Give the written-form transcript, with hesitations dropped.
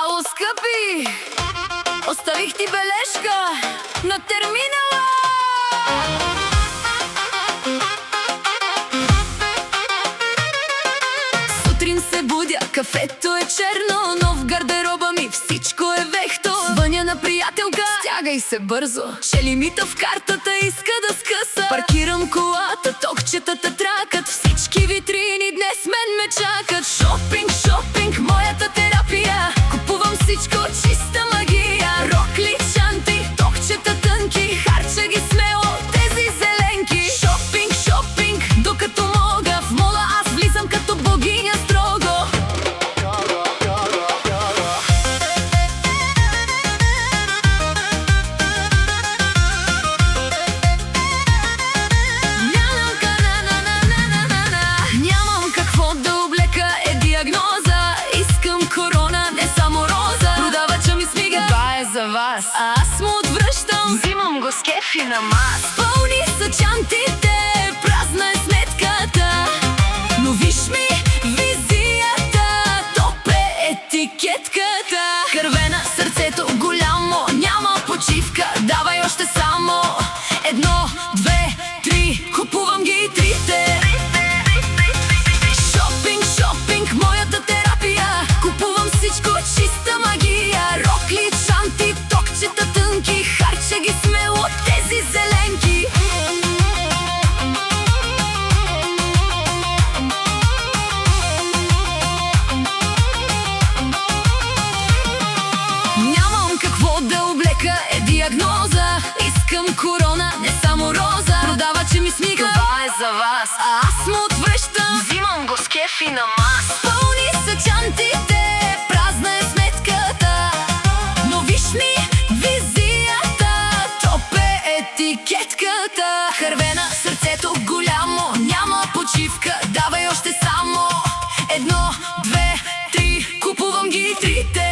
Ало, скъпи, оставих ти бележка на терминала. Сутрин се будя, кафето е черно, но в гардероба ми всичко е вехто. Звъня на приятелка, стягай се бързо, че лимита в картата иска да скъса. Паркирам колата, токчетата тракат, всички витрини днес мен ме чакат. Шопинг, шопинг, моята терапия, купувам всичко чиста магия. Рокли, чанти, токчета тънки, харча ги смело тези зеленки. Шопинг, шопинг, докато мога, в мола аз влизам като богиня строго. Нямам какво да облека, е диагноза. Искам корона, не само роза. Продавача ми смига, това е за вас, а аз му отвръщам, взимам го с кефи на мас. Пълни са чантите, празна е сметката, но виж ми визията, топ е етикетката. Кървена сърцето голямо, няма почивка, давай още само едно, две, три, купувам ги трите. Шопинг, шопинг, моята терапия, купувам всичко чиста магия. Рокли, чанти, токчета тънки, харча ги смело тези зеленки. Нямам какво да облека, е диагноза. Искам корона, не само роза. Продавача ми смига, това е за вас, а аз му отвръщам, взимам го с кефи на мас. Пълни са чантите, празна е сметката, но виж ми визията, топ е етикетката. Хървена сърцето голямо, няма почивка, давай още само едно, две, три, купувам ги трите.